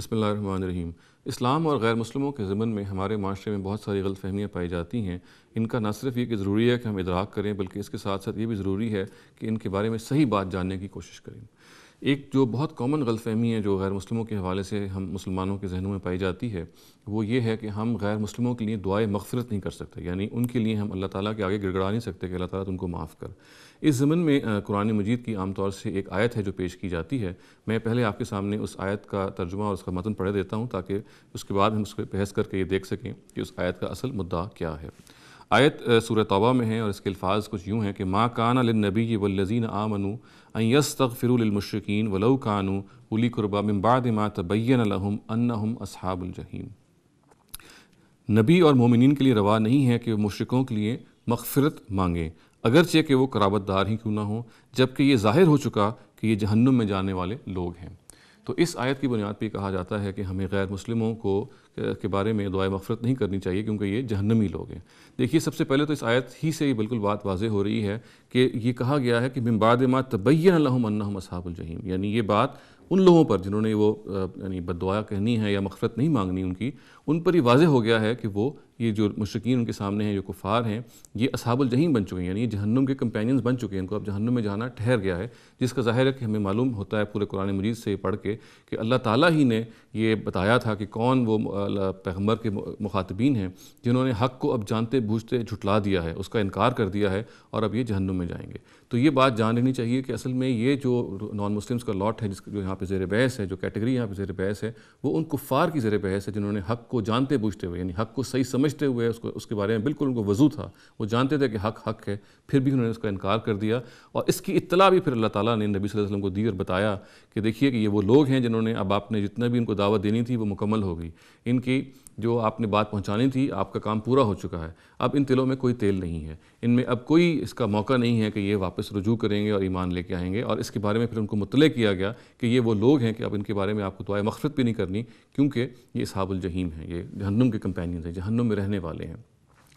بسم اللہ الرحمن الرحیم۔ اسلام اور غیر مسلموں کے ضمن میں ہمارے معاشرے میں بہت ساری غلط فہمیاں پائی جاتی ہیں۔ ان کا نہ صرف یہ کہ ضروری ہے کہ ہم ادراک کریں، بلکہ اس کے ساتھ ساتھ یہ بھی ضروری ہے کہ ان کے بارے میں صحیح بات جاننے کی کوشش کریں۔ ایک جو بہت کامن غلط فہمی ہے جو غیر مسلموں کے حوالے سے ہم مسلمانوں کے ذہنوں میں پائی جاتی ہے، وہ یہ ہے کہ ہم غیر مسلموں کے لیے دعائے مغفرت نہیں کر سکتے، یعنی ان کے لیے ہم اللہ تعالیٰ کے آگے گڑ گڑا نہیں سکتے کہ اللہ تعالیٰ ان کو معاف کر۔ اس ضمن میں قرآن مجید کی عام طور سے ایک آیت ہے جو پیش کی جاتی ہے۔ میں پہلے آپ کے سامنے اس آیت کا ترجمہ اور اس کا متن پڑھ دیتا ہوں تاکہ اس کے بعد ہم اس پہ بحث کر کے یہ دیکھ سکیں کہ اس آیت کا اصل مدعا کیا ہے۔ آیت سورہ توبہ میں ہے اور اس کے الفاظ کچھ یوں ہیں کہ ما کان للنبی والذین آمنوا ان یستغفروا للمشرکین ولو کانوا اولی قربی من بعد ما تبین لهم انہم اصحاب الجحیم۔ نبی اور مومنین کے لیے روا نہیں ہے کہ وہ مشرکوں کے لیے مغفرت مانگیں، اگرچہ کہ وہ قرابت دار ہی کیوں نہ ہوں، جبکہ یہ ظاہر ہو چکا کہ یہ جہنم میں جانے والے لوگ ہیں۔ تو اس آیت کی بنیاد پہ کہا جاتا ہے کہ ہمیں غیر مسلموں کے بارے میں دعائے مغفرت نہیں کرنی چاہیے کیونکہ یہ جہنمی لوگ ہیں۔ دیکھیے، سب سے پہلے تو اس آیت ہی سے بالکل بات واضح ہو رہی ہے کہ یہ کہا گیا ہے کہ من بعد ما تبین لهم انہم اصحاب الجحیم، یعنی یہ بات ان لوگوں پر جنہوں نے وہ یعنی بد دعا کہنی ہے یا مغفرت نہیں مانگنی ان پر ہی واضح ہو گیا ہے کہ وہ یہ جو مشرکین ان کے سامنے ہیں، جو کفار ہیں، یہ اصحاب الجحیم بن چکے ہیں، یعنی یہ جہنم کے کمپینینز بن چکے ہیں، ان کو اب جہنم میں جانا ٹھہر گیا ہے، جس کا ظاہر ہے کہ ہمیں معلوم ہوتا ہے پورے قرآن مجید سے پڑھ کے کہ اللہ تعالیٰ ہی نے یہ بتایا تھا کہ کون وہ پیغمبر کے مخاطبین ہیں جنہوں نے حق کو اب جانتے بوجھتے جھٹلا دیا ہے، اس کا انکار کر دیا ہے اور اب یہ جہنم میں جائیں گے۔ تو یہ بات جان لینی چاہیے کہ اصل میں یہ جو نان مسلمز کا لاٹ ہے، جو یہاں پہ زیر بحث ہے، جو کیٹیگری یہاں پہ زیر بحث ہے، وہ ان کفار کی زیر بحث ہے جنہوں نے حق کو جانتے بوجھتے ہوئے، یعنی حق کو صحیح سمجھتے ہوئے اس کے بارے میں بالکل ان کو وضو تھا، وہ جانتے تھے کہ حق ہے، پھر بھی انہوں نے اس کا انکار کر دیا، اور اس کی اطلاع بھی پھر اللہ تعالیٰ نے نبی صلی اللہ علیہ وسلم کو دی اور بتایا کہ دیکھیے کہ یہ وہ لوگ ہیں جنہوں نے اب آپ نے جتنا بھی ان کو دعوت دینی تھی وہ مکمل ہو گئی، ان کی جو آپ نے بات پہنچانی تھی آپ کا کام پورا ہو چکا ہے، اب ان دلوں میں کوئی تیل نہیں ہے، ان میں اب کوئی اس کا موقع نہیں ہے کہ یہ واپس رجوع کریں گے اور ایمان لے کے آئیں گے، اور اس کے بارے میں پھر ان کو مطلع کیا گیا کہ یہ وہ لوگ ہیں کہ اب ان کے بارے میں آپ کو دعائے مغفرت بھی نہیں کرنی کیونکہ یہ اصحاب الجحیم ہیں، یہ جہنم کے کمپینینز ہیں، جہنم میں رہنے والے ہیں۔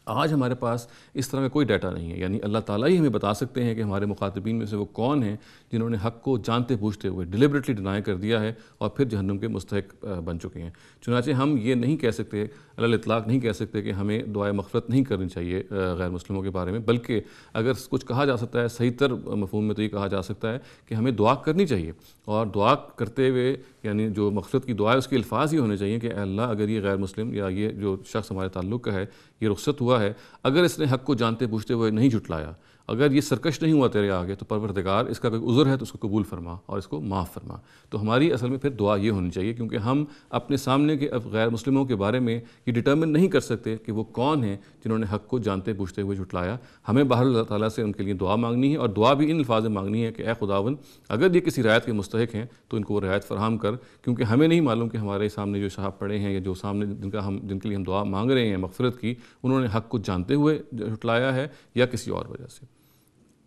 آج ہمارے پاس اس طرح کا کوئی ڈیٹا نہیں ہے، یعنی اللہ تعالیٰ ہی ہمیں بتا سکتے ہیں کہ ہمارے مخاطبین میں سے وہ کون ہیں جنہوں نے حق کو جانتے بوجھتے ہوئے ڈیلیبریٹلی ڈینائی کر دیا ہے اور پھر جہنم کے مستحق بن چکے ہیں۔ چنانچہ ہم یہ نہیں کہہ سکتے، علی الاطلاق نہیں کہہ سکتے کہ ہمیں دعائے مغفرت نہیں کرنی چاہیے غیر مسلموں کے بارے میں، بلکہ اگر کچھ کہا جا سکتا ہے صحیح تر مفہوم میں تو یہ کہا جا سکتا ہے کہ ہمیں دعا کرنی چاہیے، اور دعا کرتے ہوئے یعنی جو مغفرت کی دعا ہے اس کے الفاظ یہ ہونے چاہیے کہ اے اللہ اگر یہ غیر مسلم یا یہ جو شخص ہمارے تعلق کا ہے یہ رخصت ہوا ہے، اگر اس نے حق کو جانتے بوجھتے ہوئے نہیں جھٹلایا، اگر یہ سرکش نہیں ہوا تیرے آگے، تو پروردگار اس کا کوئی عذر ہے تو اس کو قبول فرما اور اس کو معاف فرما۔ تو ہماری اصل میں پھر دعا یہ ہونی چاہیے، کیونکہ ہم اپنے سامنے کے غیر مسلموں کے بارے میں یہ ڈٹرمن نہیں کر سکتے کہ وہ کون ہیں جنہوں نے حق کو جانتے بوجھتے ہوئے جھٹلایا۔ ہمیں باہر اللہ تعالیٰ سے ان کے لیے دعا مانگنی ہے، اور دعا بھی ان الفاظ میں مانگنی ہے کہ اے خداوند اگر یہ کسی رعایت کے مستحق ہیں تو ان کو وہ رعایت فراہم کر، کیونکہ ہمیں نہیں معلوم کہ ہمارے سامنے جو صاحب پڑے ہیں یا جو سامنے جن کے لیے ہم دعا مانگ رہے ہیں مغفرت کی، انہوں نے حق کو جانتے ہوئے جھٹلایا ہے یا کسی اور وجہ سے۔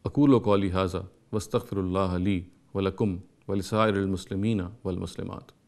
اقول قولی ھذا واستغفر اللہ لی ولکم ولسائر المسلمین والمسلمات۔